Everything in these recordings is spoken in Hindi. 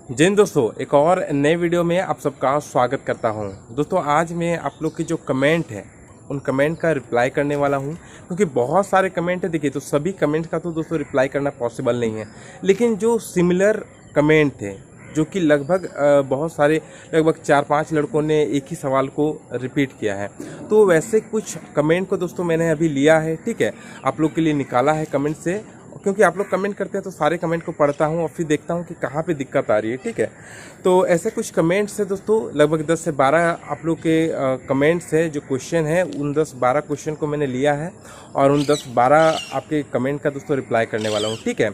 जय हिंद दोस्तों, एक और नए वीडियो में आप सबका स्वागत करता हूं। दोस्तों आज मैं आप लोग के जो कमेंट है उन कमेंट का रिप्लाई करने वाला हूं, क्योंकि बहुत सारे कमेंट है। देखिए, तो सभी कमेंट का तो दोस्तों रिप्लाई करना पॉसिबल नहीं है, लेकिन जो सिमिलर कमेंट थे जो कि लगभग बहुत सारे लगभग 4-5 लड़कों ने एक ही सवाल को रिपीट किया है, तो वैसे कुछ कमेंट को दोस्तों मैंने अभी लिया है। ठीक है, आप लोग के लिए निकाला है कमेंट से, क्योंकि आप लोग कमेंट करते हैं तो सारे कमेंट को पढ़ता हूं और फिर देखता हूं कि कहाँ पे दिक्कत आ रही है। ठीक है, तो ऐसे कुछ कमेंट्स है दोस्तों, लगभग 10 से 12 आप लोग के कमेंट्स है, जो क्वेश्चन है उन 10-12 क्वेश्चन को मैंने लिया है और उन 10-12 आपके कमेंट का दोस्तों रिप्लाई करने वाला हूँ। ठीक है,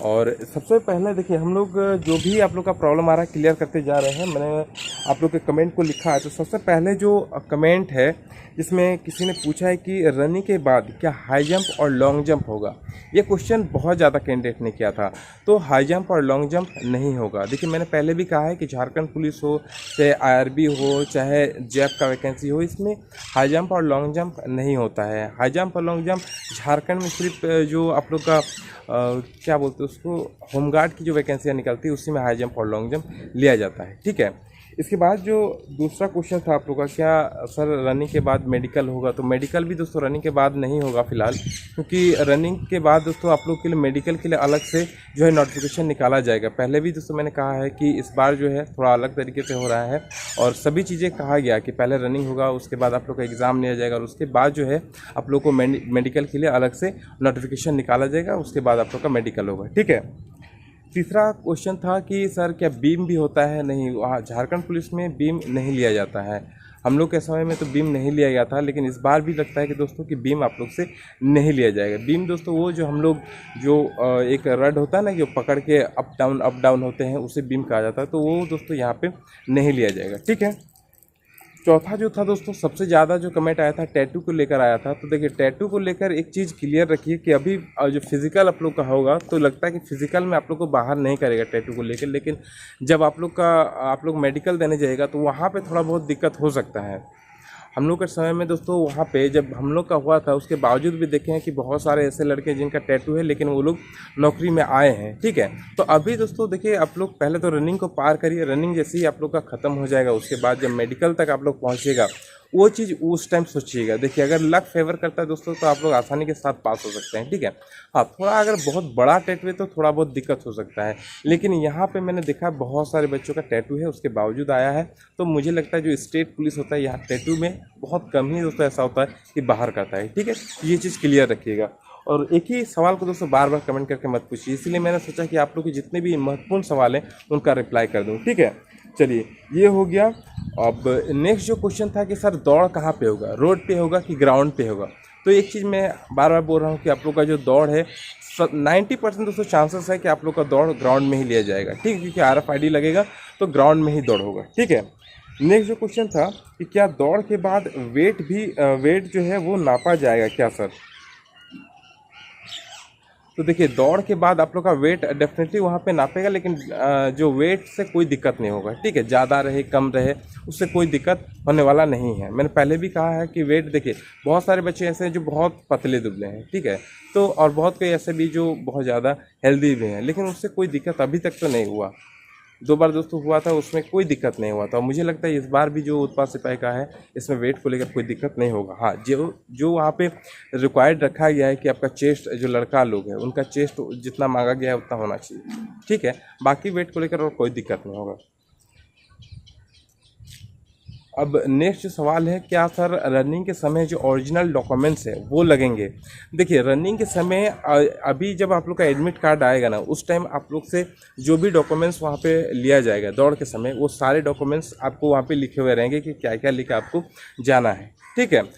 और सबसे पहले देखिए, हम लोग जो भी आप लोग का प्रॉब्लम आ रहा है क्लियर करते जा रहे हैं। मैंने आप लोग के कमेंट को लिखा है, तो सबसे पहले जो कमेंट है जिसमें किसी ने पूछा है कि रनिंग के बाद क्या हाई जंप और लॉन्ग जंप होगा। ये क्वेश्चन बहुत ज़्यादा कैंडिडेट ने किया था। तो हाई जंप और लॉन्ग जंप नहीं होगा। देखिए, मैंने पहले भी कहा है कि झारखंड पुलिस हो, चाहे आईआरबी हो, चाहे जैप का वैकेंसी हो, इसमें हाई जंप और लॉन्ग जंप नहीं होता है। हाई जंप और लॉन्ग जंप झारखंड में सिर्फ जो आप लोग का क्या बोलते हैं उसको, होमगार्ड की जो वैकेंसियाँ निकलती है उसी में हाई जंप और लॉन्ग जंप लिया जाता है। ठीक है, इसके बाद जो दूसरा क्वेश्चन था आप लोग का, क्या सर रनिंग के बाद मेडिकल होगा। तो मेडिकल भी दोस्तों रनिंग के बाद नहीं होगा फिलहाल, क्योंकि रनिंग के बाद दोस्तों आप लोग के लिए मेडिकल के लिए अलग से जो है नोटिफिकेशन निकाला जाएगा। पहले भी दोस्तों मैंने कहा है कि इस बार जो है थोड़ा अलग तरीके से हो रहा है और सभी चीज़ें कहा गया कि पहले रनिंग होगा, उसके बाद आप लोग का एग्ज़ाम लिया जाएगा और उसके बाद जो है आप लोग को मेडिकल के लिए अलग से नोटिफिकेशन निकाला जाएगा, उसके बाद आप लोग का मेडिकल होगा। ठीक है, तीसरा क्वेश्चन था कि सर क्या बीम भी होता है। नहीं, वहाँ झारखंड पुलिस में बीम नहीं लिया जाता है। हम लोग के समय में तो बीम नहीं लिया गया था, लेकिन इस बार भी लगता है कि दोस्तों कि बीम आप लोग से नहीं लिया जाएगा। बीम दोस्तों वो जो हम लोग जो एक रड होता है ना, जो पकड़ के अप डाउन होते हैं, उसे बीम कहा जाता है, तो वो दोस्तों यहाँ पे नहीं लिया जाएगा। ठीक है, चौथा जो था दोस्तों, सबसे ज़्यादा जो कमेंट आया था टैटू को लेकर आया था। तो देखिए, टैटू को लेकर एक चीज़ क्लियर रखिए कि अभी जो फिज़िकल आप लोग का होगा तो लगता है कि फिज़िकल में आप लोग को बाहर नहीं करेगा टैटू को लेकर, लेकिन जब आप लोग मेडिकल देने जाएगा तो वहाँ पे थोड़ा बहुत दिक्कत हो सकता है। हम लोग के समय में दोस्तों वहाँ पे जब हम लोग का हुआ था, उसके बावजूद भी देखे हैं कि बहुत सारे ऐसे लड़के जिनका टैटू है लेकिन वो लोग नौकरी में आए हैं। ठीक है, तो अभी दोस्तों देखिए, आप लोग पहले तो रनिंग को पार करिए। रनिंग जैसे ही आप लोग का ख़त्म हो जाएगा, उसके बाद जब मेडिकल तक आप लोग पहुँचिएगा, वो चीज़ उस टाइम सोचिएगा। देखिए, अगर लक फेवर करता है दोस्तों तो आप लोग आसानी के साथ पास हो सकते हैं। ठीक है, हाँ, थोड़ा अगर बहुत बड़ा टैटू है तो थोड़ा बहुत दिक्कत हो सकता है, लेकिन यहाँ पे मैंने देखा बहुत सारे बच्चों का टैटू है उसके बावजूद आया है। तो मुझे लगता है जो स्टेट पुलिस होता है, यहाँ टैटू में बहुत कम ही दोस्तों ऐसा होता है कि बाहर करता है। ठीक है, ये चीज़ क्लियर रखिएगा। और एक ही सवाल को दोस्तों बार बार कमेंट करके मत पूछिए, इसलिए मैंने सोचा कि आप लोग के जितने भी महत्वपूर्ण सवाल हैं उनका रिप्लाई कर दूँ। ठीक है, चलिए ये हो गया। अब नेक्स्ट जो क्वेश्चन था कि सर दौड़ कहाँ पे होगा, रोड पे होगा कि ग्राउंड पे होगा। तो एक चीज़ मैं बार बार बोल रहा हूँ कि आप लोग का जो दौड़ है 90% दोस्तों चांसेस है कि आप लोग का दौड़ ग्राउंड में ही लिया जाएगा। ठीक है, क्योंकि RFID लगेगा तो ग्राउंड में ही दौड़ होगा। ठीक है, नेक्स्ट जो क्वेश्चन था कि क्या दौड़ के बाद वेट जो है वो नापा जाएगा क्या सर। तो देखिए, दौड़ के बाद आप लोग का वेट डेफिनेटली वहाँ पे नापेगा, लेकिन जो वेट से कोई दिक्कत नहीं होगा। ठीक है, ज़्यादा रहे कम रहे उससे कोई दिक्कत होने वाला नहीं है। मैंने पहले भी कहा है कि वेट देखिए, बहुत सारे बच्चे ऐसे हैं जो बहुत पतले दुबले हैं। ठीक है, तो और बहुत कोई ऐसे भी जो बहुत ज़्यादा हेल्दी भी हैं, लेकिन उससे कोई दिक्कत अभी तक तो नहीं हुआ। 2 बार दोस्तों हुआ था, उसमें कोई दिक्कत नहीं हुआ था। मुझे लगता है इस बार भी जो उत्पाद सिपाही का है, इसमें वेट को लेकर कोई दिक्कत नहीं होगा। हाँ, जो वहाँ पे रिक्वायर्ड रखा गया है कि आपका चेस्ट, जो लड़का लोग हैं उनका चेस्ट जितना मांगा गया है उतना होना चाहिए। ठीक है, बाकी वेट को लेकर और कोई दिक्कत नहीं होगा। अब नेक्स्ट सवाल है, क्या सर रनिंग के समय जो ओरिजिनल डॉक्यूमेंट्स है वो लगेंगे। देखिए, रनिंग के समय अभी जब आप लोग का एडमिट कार्ड आएगा ना, उस टाइम आप लोग से जो भी डॉक्यूमेंट्स वहाँ पे लिया जाएगा दौड़ के समय, वो सारे डॉक्यूमेंट्स आपको वहाँ पे लिखे हुए रहेंगे कि क्या क्या लेकर आपको जाना है। ठीक है,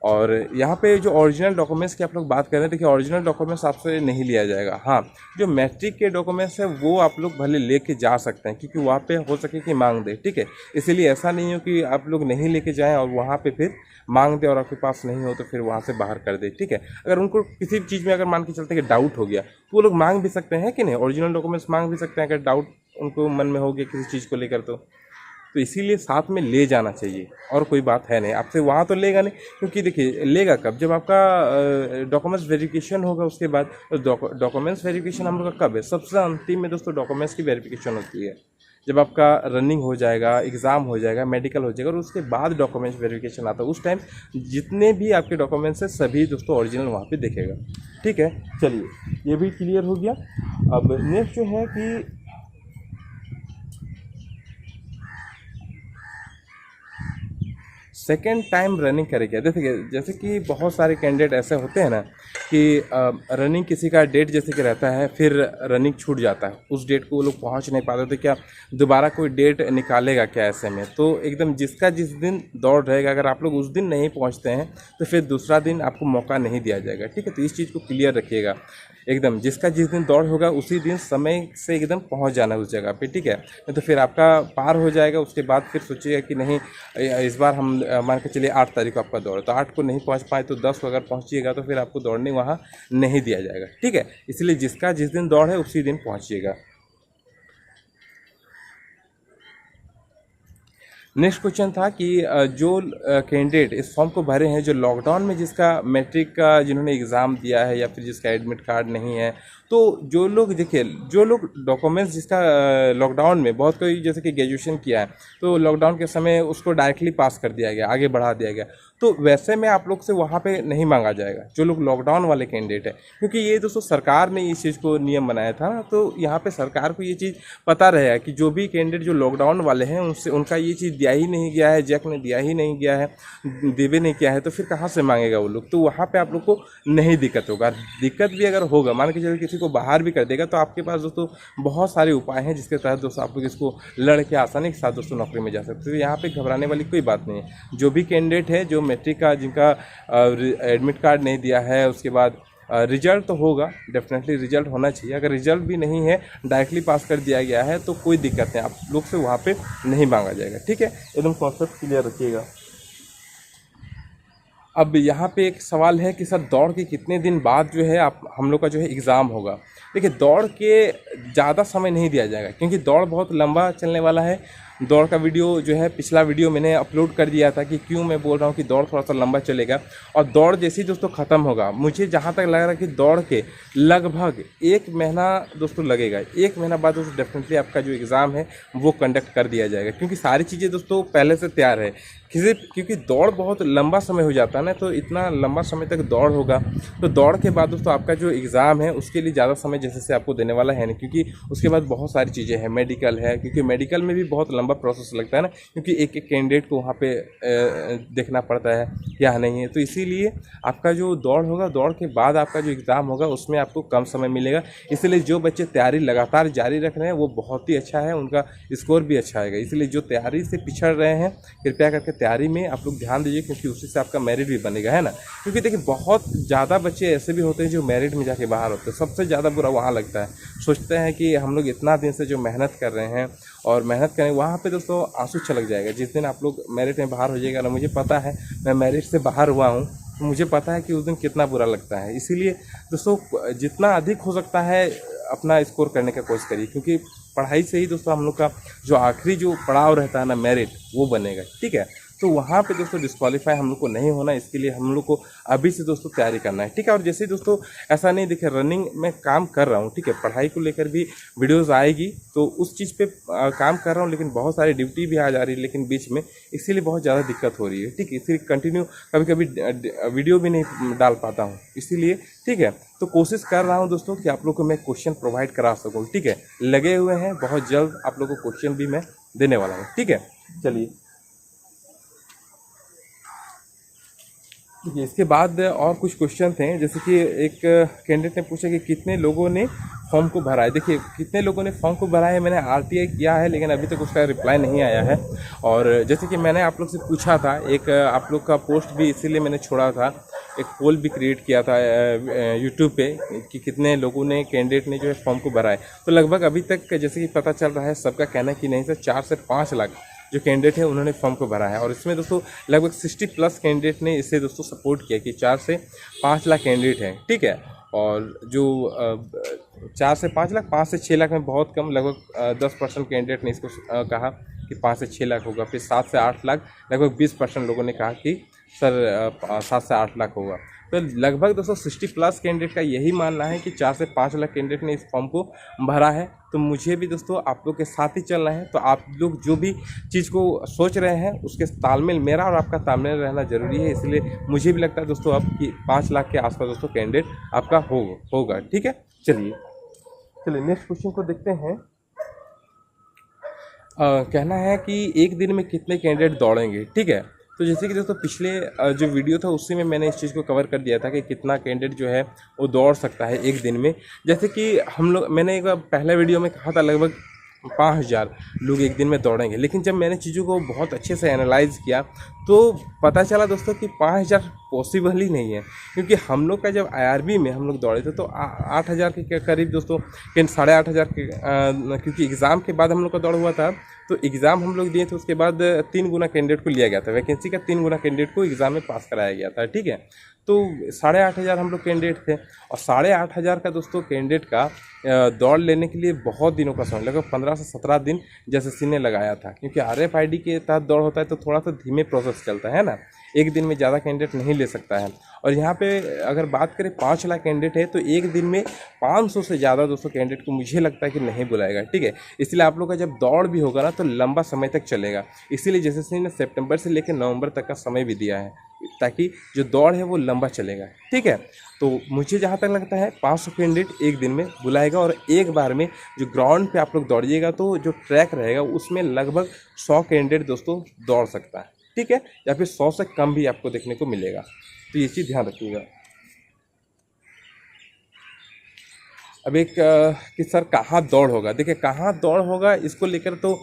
और यहाँ पे जो ओरिजिनल डॉक्यूमेंट्स की आप लोग बात कर रहे हैं, देखिए ओरिजिनल डॉक्यूमेंट्स आपसे नहीं लिया जाएगा। हाँ, जो मैट्रिक के डॉक्यूमेंट्स है वो आप लोग भले लेके जा सकते हैं, क्योंकि वहाँ पे हो सके कि मांग दे। ठीक है, इसीलिए ऐसा नहीं हो कि आप लोग नहीं लेके जाएं और वहाँ पे फिर मांग दे और आपके पास नहीं हो तो फिर वहाँ से बाहर कर दे। ठीक है, अगर उनको किसी भी चीज़ में अगर मान के चलते हैं कि डाउट हो गया तो वो लोग मांग भी सकते हैं कि नहीं, ओरिजिनल डॉक्यूमेंट्स मांग भी सकते हैं अगर डाउट उनको मन में हो गया किसी चीज़ को लेकर। तो इसीलिए साथ में ले जाना चाहिए, और कोई बात है नहीं। आपसे वहाँ तो लेगा नहीं, क्योंकि देखिए लेगा कब, जब आपका डॉक्यूमेंट्स वेरिफिकेशन होगा उसके बाद। डॉक्यूमेंट्स वेरिफिकेशन हम लोग का कब है, सबसे अंतिम में दोस्तों डॉक्यूमेंट्स की वेरिफिकेशन होती है। जब आपका रनिंग हो जाएगा, एग्ज़ाम हो जाएगा, मेडिकल हो जाएगा और उसके बाद डॉक्यूमेंट्स वेरिफिकेशन आता है, उस टाइम जितने भी आपके डॉक्यूमेंट्स हैं सभी दोस्तों ओरिजिनल वहाँ पे दिखेगा। ठीक है, चलिए ये भी क्लियर हो गया। अब नेक्स्ट जो है कि सेकेंड टाइम रनिंग करेंगे। देखिए जैसे कि बहुत सारे कैंडिडेट ऐसे होते हैं ना कि रनिंग किसी का डेट जैसे कि रहता है, फिर रनिंग छूट जाता है, उस डेट को वो लोग पहुंच नहीं पाते, तो क्या दोबारा कोई डेट निकालेगा क्या ऐसे में? तो एकदम जिसका जिस दिन दौड़ रहेगा, अगर आप लोग उस दिन नहीं पहुंचते हैं तो फिर दूसरा दिन आपको मौका नहीं दिया जाएगा। ठीक है, तो इस चीज़ को क्लियर रखिएगा, एकदम जिसका जिस दिन दौड़ होगा उसी दिन समय से एकदम पहुंच जाना उस जगह पे। ठीक है, नहीं तो फिर आपका पार हो जाएगा, उसके बाद फिर सोचिएगा कि नहीं इस बार हम मान के चलिए 8 तारीख को आपका दौड़, तो 8 को नहीं पहुंच पाए तो 10 को अगर पहुंचिएगा तो फिर आपको दौड़ने वहाँ नहीं दिया जाएगा। ठीक है, इसलिए जिसका जिस दिन दौड़ है उसी दिन पहुंचिएगा। नेक्स्ट क्वेश्चन था कि जो कैंडिडेट इस फॉर्म को भरे हैं जो लॉकडाउन में जिसका मैट्रिक का जिन्होंने एग्ज़ाम दिया है या फिर जिसका एडमिट कार्ड नहीं है, तो जो लोग देखिए जो लोग डॉक्यूमेंट्स जिसका लॉकडाउन में बहुत कोई जैसे कि ग्रेजुएशन किया है तो लॉकडाउन के समय उसको डायरेक्टली पास कर दिया गया, आगे बढ़ा दिया गया, तो वैसे में आप लोग से वहाँ पे नहीं मांगा जाएगा जो लोग लॉकडाउन वाले कैंडिडेट है, क्योंकि ये दोस्तों सरकार ने इस चीज़ को नियम बनाया था ना, तो यहाँ पे सरकार को ये चीज़ पता रहेगा कि जो भी कैंडिडेट जो लॉकडाउन वाले हैं उनसे उनका ये चीज़ दिया ही नहीं गया है, जैक ने दिया ही नहीं गया है, देवे नहीं किया है, तो फिर कहाँ से मांगेगा वो लोग? तो वहाँ पे आप लोग को नहीं दिक्कत होगा। दिक्कत भी अगर होगा, मान के चलिए किसी को बाहर भी कर देगा, तो आपके पास दोस्तों बहुत सारे उपाय हैं जिसके तहत दोस्तों आप लोग इसको लड़ के आसानी के साथ दोस्तों नौकरी में जा सकते हैं। तो यहाँ पे घबराने वाली कोई बात नहीं है। जो भी कैंडिडेट है जो मैट्रिक का जिनका एडमिट कार्ड नहीं दिया है, उसके बाद रिजल्ट तो होगा, डेफिनेटली रिजल्ट होना चाहिए, अगर रिजल्ट भी नहीं है डायरेक्टली पास कर दिया गया है तो कोई दिक्कत नहीं, आप लोग से वहाँ पे नहीं मांगा जाएगा। ठीक है, एकदम कॉन्सेप्ट क्लियर रखिएगा। अब यहाँ पे एक सवाल है कि सर दौड़ के कितने दिन बाद जो है आप हम लोग का जो है एग्ज़ाम होगा? देखिए दौड़ के ज़्यादा समय नहीं दिया जाएगा क्योंकि दौड़ बहुत लंबा चलने वाला है। दौड़ का वीडियो जो है पिछला वीडियो मैंने अपलोड कर दिया था कि क्यों मैं बोल रहा हूँ कि दौड़ थोड़ा सा लंबा चलेगा, और दौड़ जैसे ही दोस्तों ख़त्म होगा, मुझे जहाँ तक लग रहा है कि दौड़ के लगभग 1 महीना दोस्तों लगेगा। 1 महीना बाद दोस्तों डेफिनेटली आपका जो एग्ज़ाम है वो कंडक्ट कर दिया जाएगा, क्योंकि सारी चीज़ें दोस्तों पहले से तैयार है। क्योंकि दौड़ बहुत लंबा समय हो जाता है ना, तो इतना लंबा समय तक दौड़ होगा, तो दौड़ के बाद दोस्तों आपका जो एग्ज़ाम है उसके लिए ज़्यादा समय जैसे से आपको देने वाला है नहीं, क्योंकि उसके बाद बहुत सारी चीज़ें हैं, मेडिकल है, क्योंकि मेडिकल में भी बहुत लंबा प्रोसेस लगता है ना, क्योंकि एक एक कैंडिडेट को वहाँ पे देखना पड़ता है क्या नहीं है, तो इसीलिए आपका जो दौड़ होगा, दौड़ के बाद आपका जो एग्ज़ाम होगा उसमें आपको कम समय मिलेगा। इसलिए जो बच्चे तैयारी लगातार जारी रख रहे हैं वो बहुत ही अच्छा है, उनका स्कोर भी अच्छा आएगा। इसलिए जो तैयारी से पिछड़ रहे हैं कृपया करके तैयारी में आप लोग ध्यान दीजिए, क्योंकि उसी से आपका मेरिट भी बनेगा, है ना। क्योंकि देखिए बहुत ज़्यादा बच्चे ऐसे भी होते हैं जो मेरिट में जाके बाहर होते हैं, सबसे ज़्यादा बुरा वहाँ लगता है। सोचते हैं कि हम लोग इतना दिन से जो मेहनत कर रहे हैं और मेहनत करें, वहाँ पे दोस्तों आंसू छलक जाएगा जिस दिन आप लोग मेरिट में बाहर हो जाएगा ना। मुझे पता है, मैं मेरिट से बाहर हुआ हूँ, तो मुझे पता है कि उस दिन कितना बुरा लगता है। इसीलिए दोस्तों जितना अधिक हो सकता है अपना स्कोर करने का कोशिश करिए, क्योंकि पढ़ाई से ही दोस्तों हम लोग का जो आखिरी जो पड़ाव रहता है ना, मेरिट, वो बनेगा। ठीक है, तो वहाँ पे दोस्तों डिस्क्वालीफाई हम लोग को नहीं होना, इसके लिए हम लोग को अभी से दोस्तों तैयारी करना है। ठीक है, और जैसे दोस्तों ऐसा नहीं देखिए रनिंग में काम कर रहा हूँ, ठीक है, पढ़ाई को लेकर भी वीडियोस आएगी, तो उस चीज़ पे काम कर रहा हूँ, लेकिन बहुत सारी ड्यूटी भी आ जा रही है लेकिन बीच में, इसीलिए बहुत ज़्यादा दिक्कत हो रही है। ठीक है, इसीलिए कंटिन्यू कभी कभी वीडियो भी नहीं डाल पाता हूँ, इसीलिए। ठीक है, तो कोशिश कर रहा हूँ दोस्तों कि आप लोग को मैं क्वेश्चन प्रोवाइड करा सकूँ। ठीक है, लगे हुए हैं, बहुत जल्द आप लोग को क्वेश्चन भी मैं देने वाला हूँ। ठीक है, चलिए देखिए इसके बाद और कुछ क्वेश्चन थे, जैसे कि एक कैंडिडेट ने पूछा कि कितने लोगों ने फॉर्म को भरा है। देखिए कितने लोगों ने फॉर्म को भरा है, मैंने आरटीआई किया है लेकिन अभी तक उसका रिप्लाई नहीं आया है। और जैसे कि मैंने आप लोग से पूछा था, एक आप लोग का पोस्ट भी इसीलिए मैंने छोड़ा था, एक पोल भी क्रिएट किया था यूट्यूब पे कि कितने लोगों ने कैंडिडेट ने जो है फॉर्म को भरा है। तो लगभग अभी तक जैसे कि पता चल रहा है, सबका कहना है कि नहीं सर 4 से 5 लाख जो कैंडिडेट है उन्होंने फॉर्म को भरा है। और इसमें दोस्तों लगभग 60+ कैंडिडेट ने इसे दोस्तों सपोर्ट किया कि 4 से 5 लाख कैंडिडेट हैं। ठीक है, और जो 4 से 5 लाख, 5 से 6 लाख में बहुत कम, लगभग 10% कैंडिडेट ने इसको कहा कि 5 से 6 लाख होगा। फिर 7 से 8 लाख, लगभग 20% लोगों ने कहा कि सर 7 से 8 लाख होगा। तो लगभग दोस्तों 60+ कैंडिडेट का यही मानना है कि 4 से 5 लाख कैंडिडेट ने इस फॉर्म को भरा है। तो मुझे भी दोस्तों आप लोग के साथ ही चलना है। तो आप लोग जो भी चीज़ को सोच रहे हैं उसके तालमेल, मेरा और आपका तालमेल रहना ज़रूरी है। इसलिए मुझे भी लगता है दोस्तों अब कि 5 लाख के आसपास दोस्तों कैंडिडेट आपका होगा। ठीक है, चलिए नेक्स्ट क्वेश्चन को देखते हैं। कहना है कि एक दिन में कितने कैंडिडेट दौड़ेंगे। ठीक है, तो जैसे कि दोस्तों पिछले जो वीडियो था उसी में मैंने इस चीज़ को कवर कर दिया था कि कितना कैंडिडेट जो है वो दौड़ सकता है एक दिन में। जैसे कि मैंने एक बार पहले वीडियो में कहा था लगभग 5000 लोग एक दिन में दौड़ेंगे, लेकिन जब मैंने चीज़ों को बहुत अच्छे से एनालाइज किया तो पता चला दोस्तों कि 5000 पॉसिबल ही नहीं है। क्योंकि हम लोग का जब IRB में हम लोग दौड़े थे तो 8000 के करीब दोस्तों, 8500 के क्योंकि एग्ज़ाम के बाद हम लोग का दौड़ हुआ था। तो एग्ज़ाम हम लोग दिए थे, उसके बाद 3 गुना कैंडिडेट को लिया गया था, वैकेंसी का 3 गुना कैंडिडेट को एग्ज़ाम में पास कराया गया था। ठीक है, तो 8500 हम लोग कैंडिडेट थे और 8500 का दोस्तों कैंडिडेट का दौड़ लेने के लिए बहुत दिनों का समय, लगभग 15 से 17 दिन जैसे ने लगाया था। क्योंकि RFID के तहत दौड़ होता है तो थोड़ा सा धीमे प्रोसेस चलता है ना, एक दिन में ज़्यादा कैंडिडेट नहीं ले सकता है। और यहाँ पे अगर बात करें 5 लाख कैंडिडेट है तो एक दिन में 500 से ज़्यादा दोस्तों कैंडिडेट को मुझे लगता है कि नहीं बुलाएगा। ठीक है, इसलिए आप लोग का जब दौड़ भी होगा ना तो लंबा समय तक चलेगा। इसीलिए जैसे ने सितंबर से लेकर नवंबर तक का समय भी दिया है ताकि जो दौड़ है वो लंबा चलेगा। ठीक है, तो मुझे जहाँ तक लगता है 500 कैंडिडेट एक दिन में बुलाएगा और एक बार में जो ग्राउंड पे आप लोग दौड़िएगा तो जो ट्रैक रहेगा उसमें लगभग 100 कैंडिडेट दोस्तों दौड़ सकता है। ठीक है, या फिर 100 से कम भी आपको देखने को मिलेगा, तो ये चीज़ ध्यान रखिएगा। अब एक कि सर कहाँ दौड़ होगा। देखिए कहाँ दौड़ होगा इसको लेकर तो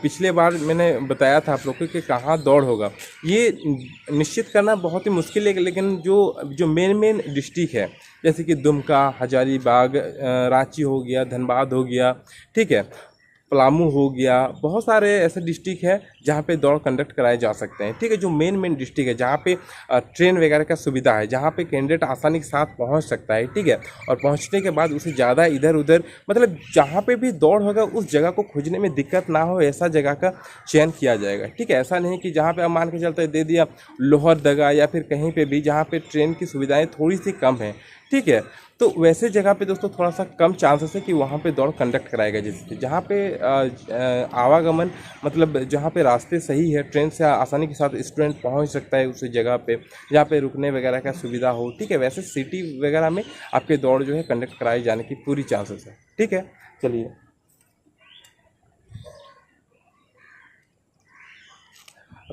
पिछले बार मैंने बताया था आप लोग को कि कहाँ दौड़ होगा ये निश्चित करना बहुत ही मुश्किल है। लेकिन जो मेन डिस्ट्रिक्ट है जैसे कि दुमका, हजारीबाग, रांची हो गया, धनबाद हो गया, ठीक है, पलामू हो गया, बहुत सारे ऐसे डिस्ट्रिक्ट है जहाँ पे दौड़ कंडक्ट कराए जा सकते हैं। ठीक है, जो मेन डिस्ट्रिक्ट है जहाँ पे ट्रेन वगैरह का सुविधा है, जहाँ पे कैंडिडेट आसानी के साथ पहुँच सकता है। ठीक है, और पहुँचने के बाद उसे ज़्यादा इधर उधर मतलब जहाँ पे भी दौड़ होगा उस जगह को खोजने में दिक्कत ना हो ऐसा जगह का चयन किया जाएगा। ठीक है, ऐसा नहीं कि जहाँ पे आप मान के चलते दे दिया लोहरदगा या फिर कहीं पर भी जहाँ पर ट्रेन की सुविधाएँ थोड़ी सी कम है। ठीक है, तो वैसे जगह पे दोस्तों थोड़ा सा कम चांसेस है कि वहाँ पे दौड़ कंडक्ट कराएगा। जैसे जहाँ पे आवागमन मतलब जहाँ पे रास्ते सही है, ट्रेन से आसानी के साथ स्टूडेंट पहुँच सकता है उस जगह पे, जहाँ पे रुकने वगैरह का सुविधा हो। ठीक है, वैसे सिटी वगैरह में आपके दौड़ जो है कंडक्ट कराए जाने की पूरी चांसेस है। ठीक है, चलिए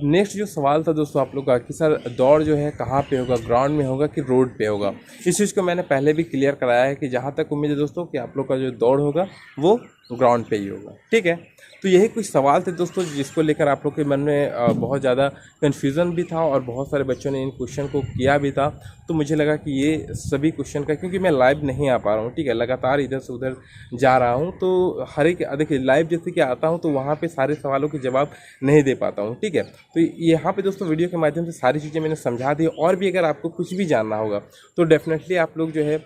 नेक्स्ट जो सवाल था दोस्तों आप लोग का कि सर दौड़ जो है कहाँ पे होगा, ग्राउंड में होगा कि रोड पे होगा। इस चीज़ को मैंने पहले भी क्लियर कराया है कि जहाँ तक उम्मीद है दोस्तों कि आप लोग का जो दौड़ होगा वो ग्राउंड पे ही होगा। ठीक है, तो यही कुछ सवाल थे दोस्तों जिसको लेकर आप लोग के मन में बहुत ज़्यादा कन्फ्यूज़न भी था और बहुत सारे बच्चों ने इन क्वेश्चन को किया भी था। तो मुझे लगा कि ये सभी क्वेश्चन का, क्योंकि मैं लाइव नहीं आ पा रहा हूँ, ठीक है, लगातार इधर से उधर जा रहा हूँ, तो हर एक देखिए लाइव जैसे कि आता हूँ तो वहाँ पे सारे सवालों के जवाब नहीं दे पाता हूँ। ठीक है, तो यहाँ पे दोस्तों वीडियो के माध्यम से सारी चीज़ें मैंने समझा दी। और भी अगर आपको कुछ भी जानना होगा तो डेफिनेटली आप लोग जो है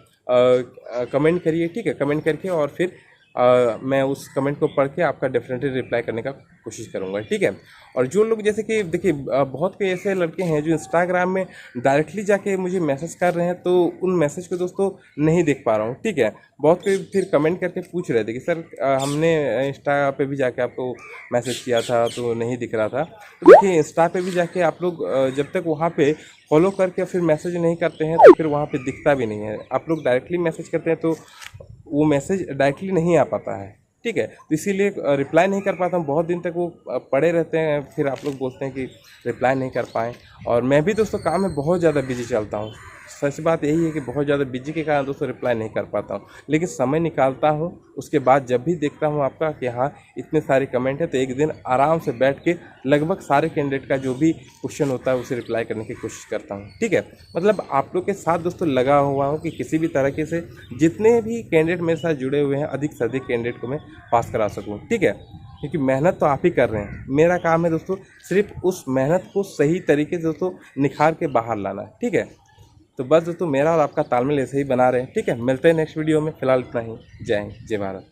कमेंट करिए। ठीक है, कमेंट करके और फिर मैं उस कमेंट को पढ़ के आपका डेफिनेटली रिप्लाई करने का कोशिश करूँगा। ठीक है, और जो लोग जैसे कि देखिए बहुत कोई ऐसे लड़के हैं जो इंस्टाग्राम में डायरेक्टली जाके मुझे मैसेज कर रहे हैं तो उन मैसेज को दोस्तों नहीं देख पा रहा हूँ। ठीक है, बहुत कोई फिर कमेंट करके पूछ रहे थे कि सर हमने इंस्टा पे भी जाके आपको मैसेज किया था तो नहीं दिख रहा था। तो देखिए इंस्टा पे भी जाके आप लोग जब तक वहाँ पे फॉलो करके फिर मैसेज नहीं करते हैं तो फिर वहाँ पे दिखता भी नहीं है। आप लोग डायरेक्टली मैसेज करते हैं तो वो मैसेज डायरेक्टली नहीं आ पाता है। ठीक है, तो इसीलिए रिप्लाई नहीं कर पाता हूँ, बहुत दिन तक वो पड़े रहते हैं, फिर आप लोग बोलते हैं कि रिप्लाई नहीं कर पाएँ। और मैं भी दोस्तों काम में बहुत ज़्यादा बिजी चलता हूँ, सच बात यही है कि बहुत ज़्यादा बिजी के कारण दोस्तों रिप्लाई नहीं कर पाता हूँ, लेकिन समय निकालता हूँ। उसके बाद जब भी देखता हूँ आपका कि हाँ इतने सारे कमेंट है तो एक दिन आराम से बैठ के लगभग सारे कैंडिडेट का जो भी क्वेश्चन होता है उसे रिप्लाई करने की कोशिश करता हूँ। ठीक है, मतलब आप लोग के साथ दोस्तों लगा हुआ हूँ कि किसी भी तरीके से जितने भी कैंडिडेट मेरे साथ जुड़े हुए हैं अधिक से अधिक कैंडिडेट को मैं पास करा सकूँ। ठीक है, क्योंकि मेहनत तो आप ही कर रहे हैं, मेरा काम है दोस्तों सिर्फ उस मेहनत को सही तरीके से दोस्तों निखार के बाहर लाना। ठीक है, तो बस दोस्तों मेरा और आपका तालमेल ऐसे ही बना रहे। ठीक है, मिलते हैं नेक्स्ट वीडियो में, फिलहाल इतना ही। जय हिंद, जय भारत।